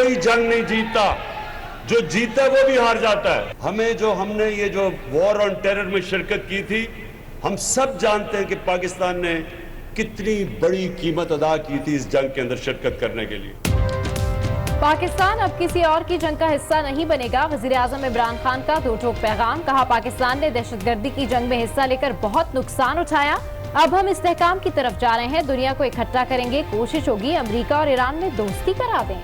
कोई जंग नहीं जीतता, जो जीता है वो भी हार जाता है। हमने ये जो वॉर ऑन टेरर में शिरकत की थी, हम सब जानते हैं कि पाकिस्तान ने कितनी बड़ी कीमत अदा की थी इस जंग के अंदर शिरकत करने के लिए। पाकिस्तान अब किसी और की जंग का हिस्सा नहीं बनेगा। वज़ीर-ए-आज़म इमरान खान का दो टोक पैगाम। कहा, पाकिस्तान ने दहशतगर्दी की जंग में हिस्सा लेकर बहुत नुकसान उठाया, अब हम इस्तेहकाम की तरफ जा रहे हैं, दुनिया को इकट्ठा करेंगे, कोशिश होगी अमेरिका और ईरान में दोस्ती करा दें।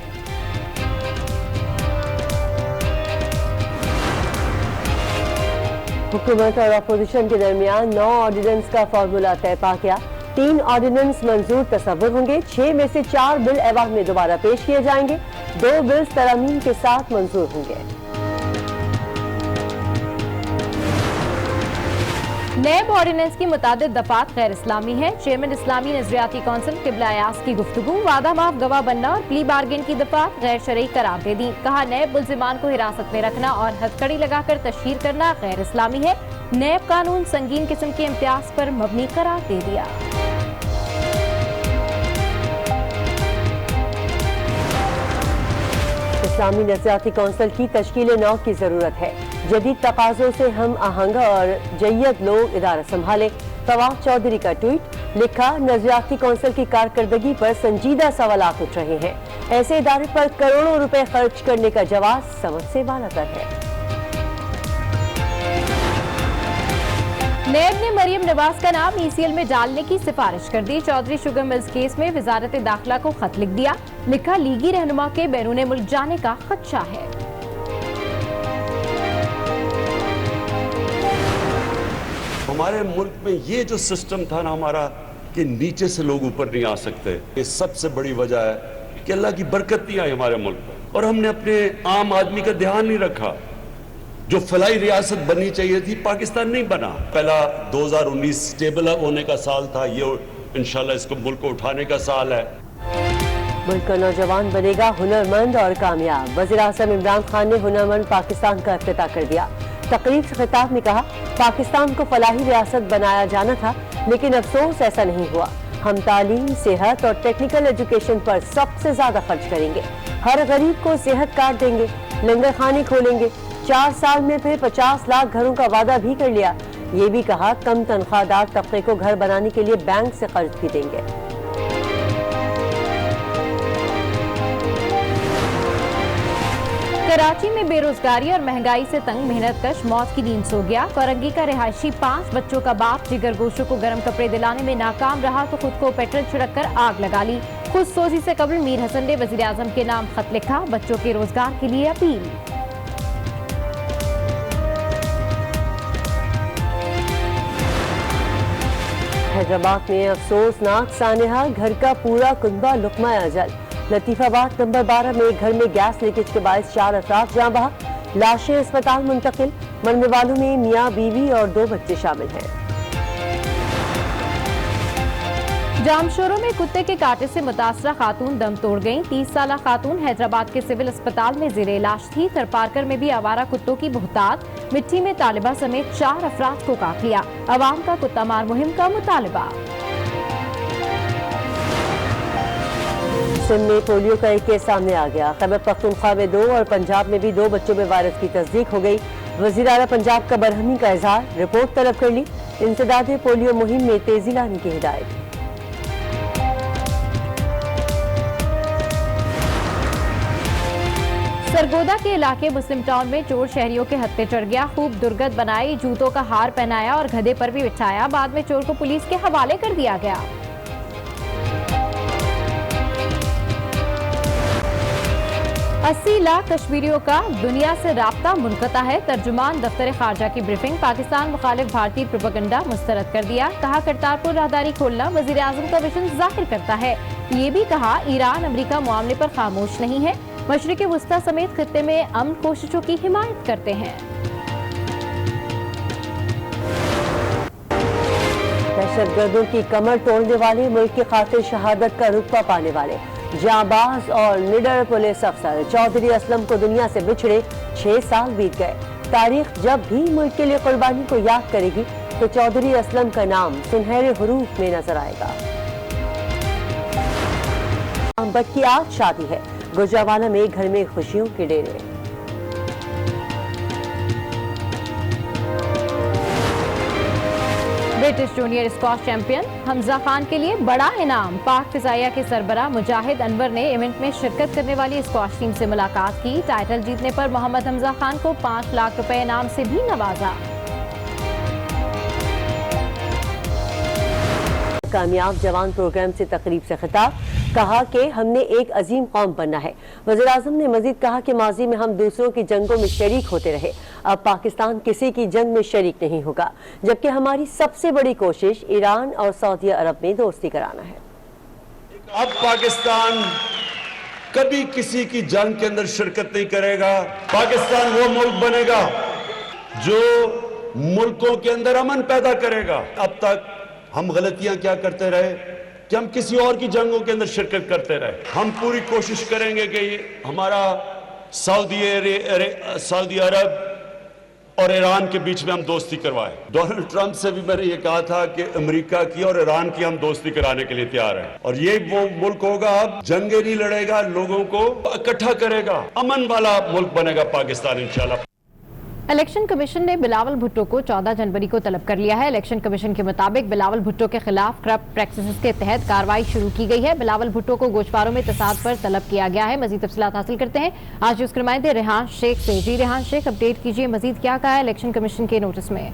हुकूमत और अपोजिशन के दरमियान 9 ऑर्डिनेंस का फार्मूला तय पा गया। 3 ऑर्डिनेंस मंजूर तस्वुर होंगे, 6 में से 4 बिल ऐवान में दोबारा पेश किए जाएंगे, 2 बिल्स तरामीम के साथ मंजूर होंगे। नैब ऑर्डिनेंस की मुतादिद दफात गैर इस्लामी है। चेयरमैन इस्लामी नजरियाती कौंसिल किबला अयाज की गुफ्तगू, वादा माफ गवाह बनना और प्ली बार्गेन की दफात गैर शरई करार दे दी। कहा, नैब मुल्जिमान को हिरासत में रखना और हथकड़ी लगाकर तशहीर करना गैर इस्लामी है। नैब कानून संगीन किस्म के इम्तियाज पर मबनी करार दे दिया। इस्लामी नजरियाती कौंसिल की तश्कील नौ की जरूरत है। जदीद तकाजों से हम आहंग और जय्यद लोग इदारा संभाले। फवाद चौधरी का ट्वीट, लिखा, नजरियाती कौंसिल की कारकर्दगी पर संजीदा सवालात उठ रहे हैं, ऐसे इदारे पर करोड़ों रुपए खर्च करने का जवाब समझ से बालातर है। नैब ने मरियम नवाज का नाम ECL में डालने की सिफारिश कर दी। चौधरी शुगर मिल्स केस में वजारत दाखिला को खत लिख दिया, लिखा, लीगी रहनुमा के बैरून मुल्क जाने का खदशा है। हमारे मुल्क में ये जो सिस्टम था ना हमारा, कि नीचे से लोग ऊपर नहीं आ सकते, ये सबसे बड़ी वजह है कि अल्लाह की बरकत नहीं आई हमारे मुल्क पर, और हमने अपने आम आदमी का ध्यान नहीं रखा। जो फलाई रियासत बननी चाहिए थी, पाकिस्तान नहीं बना। पहला 2019 स्टेबल होने का साल था, ये इंशाल्लाह इसको मुल्क को उठाने का साल है। मुल्क का नौजवान बनेगा हुनरमंद और कामयाब। वज़ीर-ए-आज़म इमरान खान ने हुनरमंद पाकिस्तान का इफ्तिताह कर दिया। तकरीब से खिताब में कहा, पाकिस्तान को फलाही रियासत बनाया जाना था, लेकिन अफसोस ऐसा नहीं हुआ। हम तालीम, सेहत और टेक्निकल एजुकेशन पर सबसे ज्यादा खर्च करेंगे। हर गरीब को सेहत कार्ड देंगे, लंगर खाने खोलेंगे। 4 साल में फिर 50 लाख घरों का वादा भी कर लिया। ये भी कहा, कम तनख्वाहदार तबके को घर बनाने के लिए बैंक से कर्ज भी देंगे। कराची में बेरोजगारी और महंगाई से तंग मेहनतकश मौत की नींद सो गया। कोरंगी का रिहायशी 5 बच्चों का बाप जिगर गोशों को गर्म कपड़े दिलाने में नाकाम रहा तो खुद को पेट्रोल छिड़क कर आग लगा ली। खुद सोजी से कबल मीर हसन ने वज़ीर आज़म के नाम खत लिखा, बच्चों के रोजगार के लिए अपील। हैदराबाद में अफसोसनाक सानहा, घर का पूरा कुनबा लुकमा अजल। लतीफाबाद नंबर 12 में घर में गैस लीकेज के बायस 4 अफराद जाँ बहक, लाशें अस्पताल मुंतकिल। मरने वालों में मियाँ बीवी और 2 बच्चे शामिल हैं। जामशोरों में कुत्ते के काटे से मुतासरा खातून दम तोड़ गईं। 30 साला खातून हैदराबाद के सिविल अस्पताल में ज़ेरे इलाज थी। थरपारकर में भी आवारा कुत्तों की बहुतात, मिट्टी में तालिबा समेत 4 अफराद को काट लिया। अवाम का कुत्ता मार मुहिम का मुतालबा। सिंध में पोलियो का एक केस सामने आ गया। खैबर पख्तूनख्वा में 2 और पंजाब में भी 2 बच्चों में वायरस की तस्दीक हो गई। वज़ीर आला पंजाब का बरहमी का इजहार, रिपोर्ट तलब कर ली। इंसदाद पोलियो मुहिम में तेजी लाने की हिदायत। सरगोदा के इलाके मुस्लिम टाउन में चोर शहरियों के हत्थे चढ़ गया। खूब दुर्गत बनाई, जूतों का हार पहनाया और गधे पर भी बिठाया। बाद में चोर को पुलिस के हवाले कर दिया गया। 80 लाख कश्मीरियों का दुनिया से राब्ता मुनक़ता है। तर्जुमान दफ्तर खारजा की ब्रीफिंग, पाकिस्तान मुखालिफ भारतीय प्रोपेगेंडा मुस्तरद कर दिया। कहा, करतारपुर राहदारी खोलना वज़ीर आज़म का विजन जाहिर करता है। ये भी कहा, ईरान अमेरिका मामले पर खामोश नहीं है, मशरिक़ वस्ता समेत खित्ते में अमन कोशिशों की हिमायत करते हैं। दहशतगर्दों की कमर तोड़ने वाले, मुल्क की खातिर शहादत का रुतबा पाने वाले जांबाज और निडर पुलिस अफसर चौधरी असलम को दुनिया से बिछड़े 6 साल बीत गए। तारीख जब भी मुल्क के लिए कुर्बानी को याद करेगी तो चौधरी असलम का नाम सुनहरे हुरूफ में नजर आएगा। बट की आज शादी है। गुजरावाला में घर में खुशियों के डेरे। British junior squash champion Hamza Khan के लिए बड़ा इनाम। पाक फिजाइया के सरबराह मुजाहिद अनवर ने इवेंट में शिरकत करने वाली स्क्वाश टीम से मुलाकात की। टाइटल जीतने पर मोहम्मद हमजा खान को 5 लाख रुपए इनाम से भी नवाजा। कामयाब जवान प्रोग्राम से तकरीब से खिताब, कहा कि हमने एक अजीम कौम बनना है। वज़ीर-ए-आज़म ने मजीद कहा कि माजी में हम दूसरों की जंगों में शरीक होते रहे, अब पाकिस्तान किसी की जंग में शरीक नहीं होगा, जबकि हमारी सबसे बड़ी कोशिश ईरान और सऊदी अरब में दोस्ती कराना है। अब पाकिस्तान कभी किसी की जंग के अंदर शिरकत नहीं करेगा। पाकिस्तान वो मुल्क बनेगा जो मुल्कों के अंदर अमन पैदा करेगा। अब तक हम गलतियां क्या करते रहे कि हम किसी और की जंगों के अंदर शिरकत करते रहे। हम पूरी कोशिश करेंगे कि हमारा सऊदी अरब और ईरान के बीच में हम दोस्ती करवाएं। डोनाल्ड ट्रंप से भी मैंने ये कहा था कि अमेरिका की और ईरान की हम दोस्ती कराने के लिए तैयार हैं, और ये वो मुल्क होगा अब जंगे नहीं लड़ेगा, लोगों को इकट्ठा करेगा, अमन वाला मुल्क बनेगा पाकिस्तान इंशाल्लाह। इलेक्शन कमीशन ने बिलावल भुट्टो को 14 जनवरी को तलब कर लिया है। इलेक्शन कमीशन के मुताबिक बिलावल भुट्टो के खिलाफ करप्ट प्रैक्टिसेस के तहत कार्रवाई शुरू की गई है। बिलावल भुट्टो को गोशवारों में तसाद पर तलब किया गया है। मजीद तफसीलात हासिल करते हैं आज उसके नुमाइंदे रेहान शेख से। जी रेहान शेख, अपडेट कीजिए, मजीद क्या कहा है इलेक्शन कमीशन के नोटिस में?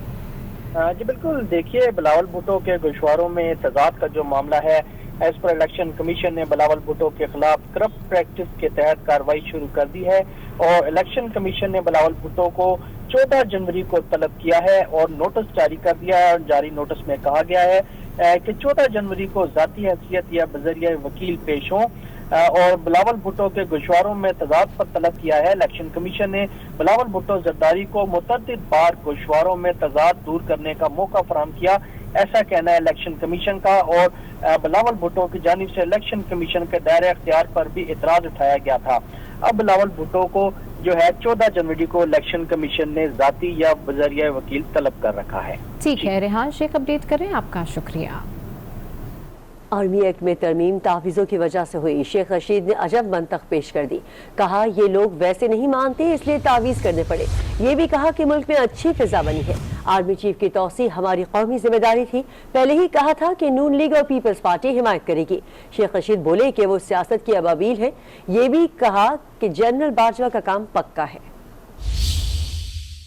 जी बिल्कुल, देखिए बिलावल भुट्टो के गोशवारों में तजाद का जो मामला है, एज पर इलेक्शन कमीशन ने बिलावल भुट्टो के खिलाफ करप्ट प्रैक्टिस के तहत कार्रवाई शुरू कर दी है और इलेक्शन कमीशन ने बिलावल भुट्टो को 14 जनवरी को तलब किया है और नोटिस जारी कर दिया है। और जारी नोटिस में कहा गया है कि 14 जनवरी को जाती हैसियत या बजरिया वकील पेश हों और बिलावल भुट्टो के गोशवारों में तजाद पर तलब किया है। इलेक्शन कमीशन ने बिलावल भुट्टो जरदारी को मुतअद्दिद बार गोशवारों में तजाद दूर करने का मौका फराहम किया, ऐसा कहना है इलेक्शन कमीशन का। और बिलावल भुट्टो की जानिब से इलेक्शन कमीशन के दायरे इख्तियार पर भी इतराज उठाया गया था। अब बिलावल भुट्टो को जो है 14 जनवरी को इलेक्शन कमीशन ने जाती या बजरिया वकील तलब कर रखा है। ठीक है रेहान शेख, अपडेट करें, आपका शुक्रिया। आर्मी एक्ट में तरमीम तावीज़ों की वजह से हुई। शेख रशीद ने अजब मंतक पेश कर दी, कहा ये लोग वैसे नहीं मानते इसलिए तावीज़ करने पड़े। ये भी कहा कि मुल्क में अच्छी फिजा बनी है। आर्मी चीफ की तौसी हमारी कौमी जिम्मेदारी थी, पहले ही कहा था कि नून लीग और पीपल्स पार्टी हिमायत करेगी। शेख रशीद बोले कि वो सियासत की अबाबील है। ये भी कहा कि जनरल बाजवा का काम पक्का है।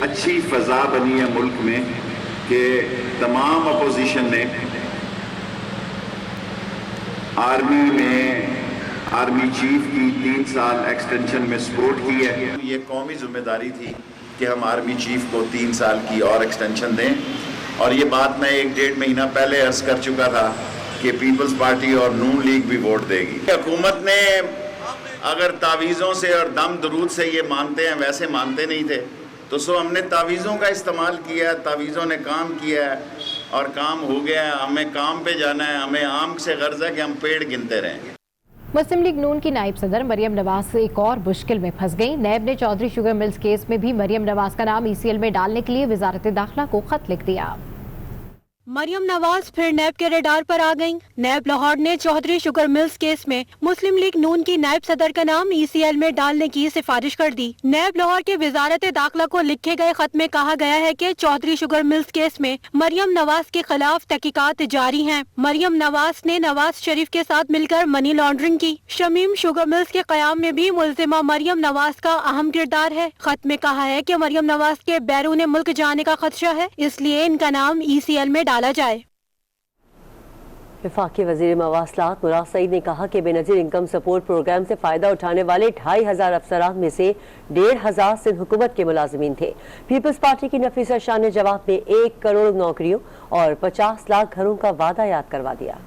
अच्छी फिजा बनी है मुल्क में कि तमाम अपोजिशन ने आर्मी चीफ की 3 साल एक्सटेंशन में सपोर्ट की है। ये कौमी जिम्मेदारी थी कि हम आर्मी चीफ को 3 साल की और एक्सटेंशन दें, और ये बात मैं 1-1.5 महीना पहले अर्ज कर चुका था कि पीपल्स पार्टी और नून लीग भी वोट देगी। हुकूमत ने अगर तावीज़ों से और दम दरूद से ये मानते हैं, वैसे मानते नहीं थे, तो हमने तावीज़ों का इस्तेमाल किया है, तावीज़ों ने काम किया है और काम हो गया है। हमें काम पे जाना है, हमें आम से गर्ज है कि हम पेड़ गिनते रहें। मुस्लिम लीग नून की नायब सदर मरियम नवाज एक और मुश्किल में फंस गई। नैब ने चौधरी शुगर मिल्स केस में भी मरियम नवाज का नाम ECL में डालने के लिए वजारत दाखिला को खत लिख दिया। मरियम नवाज फिर नैब के रडार पर आ गईं। नैब लाहौर ने चौधरी शुगर मिल्स केस में मुस्लिम लीग नून की नायब सदर का नाम ECL में डालने की सिफारिश कर दी। नैब लाहौर के वजारत दाखिला को लिखे गए खत में कहा गया है कि चौधरी शुगर मिल्स केस में मरियम नवाज के खिलाफ तहकीकात जारी हैं। मरियम नवाज ने नवाज शरीफ के साथ मिलकर मनी लॉन्ड्रिंग की। शमीम शुगर मिल्स के कयाम में भी मुल्जिमा मरियम नवाज का अहम किरदार है। खत में कहा है कि मरियम नवाज के बैरून मुल्क जाने का खदशा है, इसलिए इनका नाम ECL में डाला जाए। वफाकी वज़ीर मवासलात मुराद सईद ने कहा कि बेनज़ीर इनकम सपोर्ट प्रोग्राम से फ़ायदा उठाने वाले 2500 अफसरान में से 1500 सिंध हुकूमत के मुलाजिमीन थे। पीपल्स पार्टी की नफीसा शाह ने जवाब में 1 करोड़ नौकरियों और 50 लाख घरों का वादा याद करवा दिया।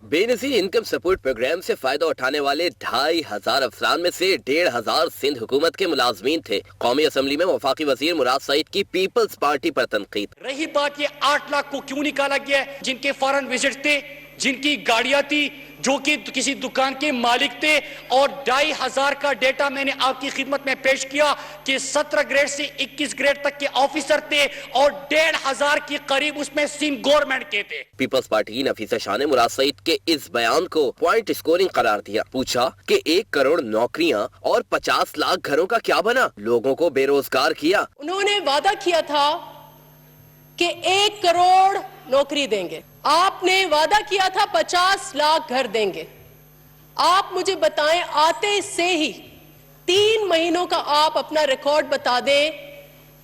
बेनज़ीर इनकम सपोर्ट प्रोग्राम से फायदा उठाने वाले 2500 अफसरान में से 1500 सिंध हुकूमत के मुलाजमीन थे। कौमी असम्बली में वफाकी वजीर मुराद सईद की पीपल्स पार्टी पर तनकीद। रही बात ये 8 लाख को क्यों निकाला गया, जिनके फॉरेन विजिट थे, जिनकी गाड़ियां थी, जो कि किसी दुकान के मालिक थे, और 2500 का डेटा मैंने आपकी खिदमत में पेश किया कि 17 ग्रेड से 21 ग्रेड तक के ऑफिसर थे और 1500 के करीब उसमें सिंध गवर्नमेंट के थे। पीपल्स पार्टी नफीसा शाह ने मुराद सईद के इस बयान को पॉइंट स्कोरिंग करार दिया। पूछा कि 1 करोड़ नौकरियां और 50 लाख घरों का क्या बना? लोगों को बेरोजगार किया। उन्होंने वादा किया था कि 1 करोड़ नौकरी देंगे, आपने वादा किया था 50 लाख घर देंगे। आप मुझे बताएं, आते से ही 3 महीनों का आप अपना रिकॉर्ड बता दें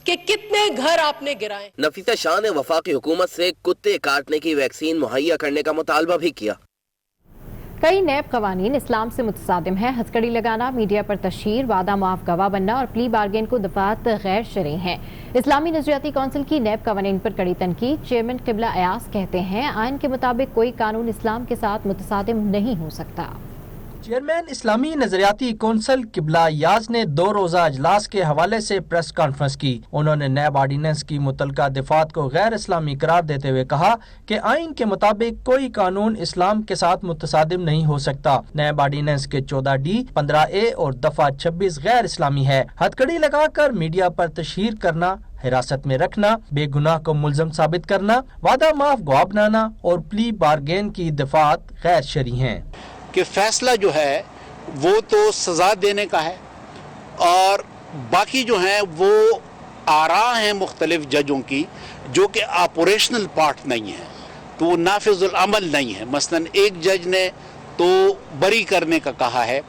कि कितने घर आपने गिराए। नफीसा शाह ने वफाकी हुकूमत से कुत्ते काटने की वैक्सीन मुहैया करने का मुतालबा भी किया। कई नैब कवानीन इस्लाम से मुतसादिम हैं। हथकड़ी लगाना, मीडिया पर तशहीर, वादा माफ गवाह बनना और प्ली बार्गेन को दफात गैर शरई हैं। इस्लामी नजरियाती कौंसिल की नैब कवानीन पर कड़ी तनकीद। चेयरमैन किबला अयास कहते हैं, आइन के मुताबिक कोई कानून इस्लाम के साथ मुतसादिम नहीं हो सकता। चेयरमैन इस्लामी नजरियाती कौंसिल किबला याज ने 2 रोजा अजलास के हवाले से प्रेस कॉन्फ्रेंस की। उन्होंने नैब आर्डीनेंस की मुतलका दफात को गैर इस्लामी करार देते हुए कहा कि आइन के मुताबिक कोई कानून इस्लाम के साथ मुतसादिम नहीं हो सकता। नैब आर्डीनेंस के 14D, 15A और दफा 26 गैर इस्लामी है। हथकड़ी लगाकर मीडिया पर तशहीर करना, हिरासत में रखना, बेगुनाह को मुल्ज़म साबित करना, वादा माफ गवाह बनाना और प्ली बार्गेन की दफात गैर शरई हैं। कि फैसला जो है वो तो सज़ा देने का है और बाकी जो है वो आरा हैं मुख्तलिफ जजों की जो कि ऑपरेशनल पार्ट नहीं है, तो वो नाफिजुल अमल नहीं है। मसलन एक जज ने तो बरी करने का कहा है,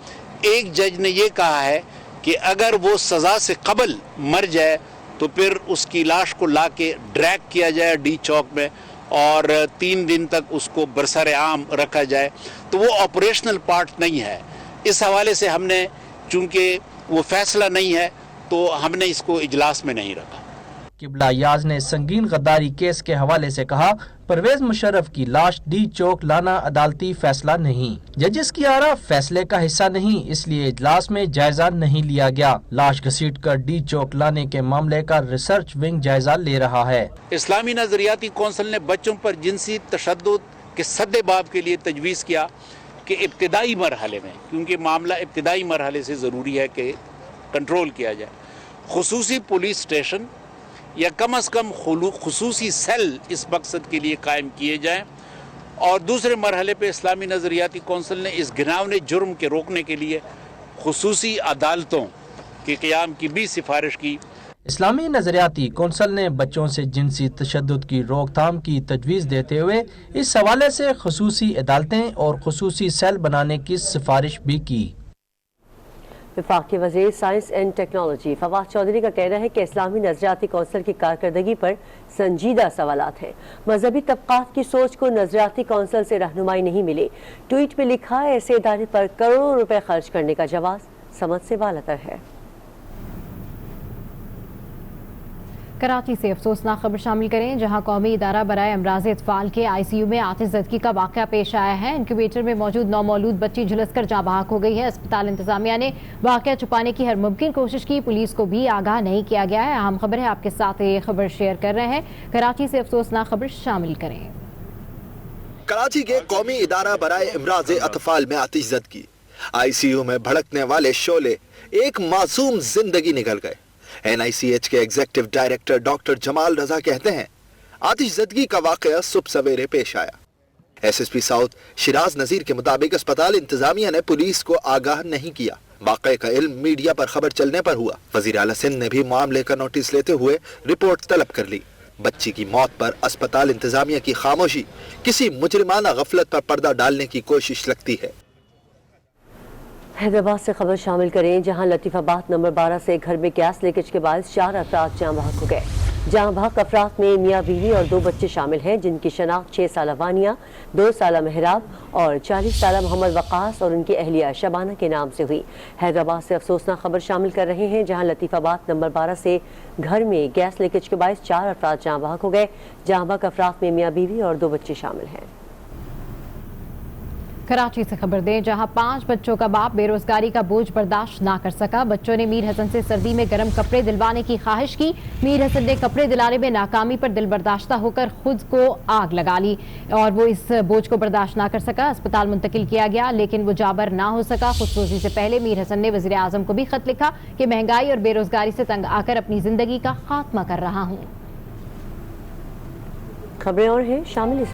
एक जज ने ये कहा है कि अगर वो सज़ा से कबल मर जाए तो फिर उसकी लाश को ला के ड्रैग किया जाए डी चौक में और 3 दिन तक उसको बरसर आम रखा जाए, तो वो ऑपरेशनल पार्ट नहीं है। इस हवाले से हमने, चूंकि वो फैसला नहीं है, तो हमने इसको इजलास में नहीं रखा। किबला याज ने संगीन गद्दारी केस के हवाले से कहा, परवेज मुशर्रफ की लाश डी चौक लाना अदालती फैसला नहीं, जजेस की आरा फैसले का हिस्सा नहीं, इसलिए इजलास में जायजा नहीं लिया गया। लाश घसीट कर डी चौक लाने के मामले का रिसर्च विंग जायजा ले रहा है। इस्लामी नजरियाती कौंसिल ने बच्चों पर जिनसी तशद्दुद के सद्देबाब के लिए तजवीज़ किया कि इब्तिदाई मरहले में, क्योंकि मामला इब्तिदाई मरहले से ज़रूरी है कि कंट्रोल किया जाए, खुसूसी पुलिस स्टेशन या कम अज़ कम खुसूसी सेल इस मकसद के लिए कायम किए जाएं। और दूसरे मरहले पे इस्लामी नज़रियाती कौंसिल ने इस घिनौने जुर्म के रोकने के लिए खुसूसी अदालतों के क़याम की भी सिफारिश की। इस्लामी नजरियाती कौंसिल ने बच्चों से जिनसी तशद्दुद की रोकथाम की तजवीज़ देते हुए इस हवाले से खुसूसी अदालतें और खुसूसी सेल बनाने की सिफारिश भी की। वफाकी वज़ीर science and technology Fawad Chaudhry का कहना है कि इस्लामी नजरियाती कौंसिल की कारकर्दगी पर संजीदा सवालात हैं। मजहबी तबकात की सोच को नजरियाती कौंसिल से रहनुमाई नहीं मिली। ट्वीट में लिखा, ऐसे इदारे पर करोड़ों रुपए खर्च करने का जवाब समझ से बालतर है। कराची से अफसोसनाक खबर शामिल करें, जहां कौमी इदारा बराए अमराज अतफाल के ICU में आतिश ज़दगी का वाक़या पेश आया है। इंक्यूबेटर में मौजूद नौमौलूद बच्ची झुलसकर जाँ बहक हो गई है। अस्पताल इंतजामिया ने वाक़या छुपाने की हर मुमकिन कोशिश की, पुलिस को भी आगाह नहीं किया गया है। अहम खबर है, आपके साथ ये खबर शेयर कर रहे हैं। कराची से अफसोसनाक खबर शामिल करें। कराची के कौमी इदारा बराए अमराज अतफाल में आतिश ज़दगी, ICU में भड़कने वाले शोले, एक मासूम जिंदगी निकल गए। NICH के एग्जीक्यूटिव डायरेक्टर डॉक्टर जमाल रजा कहते हैं, आतिश ज़दगी का वाक़या सुबह सवेरे पेश आया। SSP साउथ शिराज नजीर के मुताबिक अस्पताल इंतजामिया ने पुलिस को आगाह नहीं किया। वाक़े का इल्म मीडिया पर खबर चलने पर हुआ। वज़ीर आला सिंध ने भी मामले का नोटिस लेते हुए रिपोर्ट तलब कर ली। बच्ची की मौत पर अस्पताल इंतजामिया की खामोशी किसी मुजरिमाना गफलत पर पर्दा डालने की कोशिश लगती है। हैदराबाद से खबर शामिल करें, जहां लतीफाबाद नंबर 12 से घर में गैस लीकेज के बाद 4 अफराद जाँ बहक हो गए। जाँ बहक अफराद में मियाँ बीवी और 2 बच्चे शामिल हैं, जिनकी शनाख्त 6 साला वानिया, 2 साला महराब और 40 साला मोहम्मद वकास और उनकी अहलिया शबाना के नाम से हुई। हैदराबाद से अफसोसनाक खबर शामिल कर रहे हैं, जहां लतीफाबाद नंबर 12 से घर में गैस लीकेज के बाद 4 अफराद जाँ बहक हो गए। जाँ बहक अफराद में मियाँ बीवी और 2 बच्चे शामिल हैं। कराची से खबर दें, जहां 5 बच्चों का बाप बेरोजगारी का बोझ बर्दाश्त ना कर सका। बच्चों ने मीर हसन से सर्दी में गर्म कपड़े दिलवाने की ख्वाहिश की। मीर हसन ने कपड़े दिलाने में नाकामी पर दिल बर्दाश्ता होकर खुद को आग लगा ली और वो इस बोझ को बर्दाश्त ना कर सका। अस्पताल मुंतकिल किया गया, लेकिन वो जाबर ना हो सका। खुदकुशी से पहले मीर हसन ने वज़ीर आज़म को भी खत लिखा कि महंगाई और बेरोजगारी से तंग आकर अपनी जिंदगी का खात्मा कर रहा हूँ। खबरें और हैं शामिल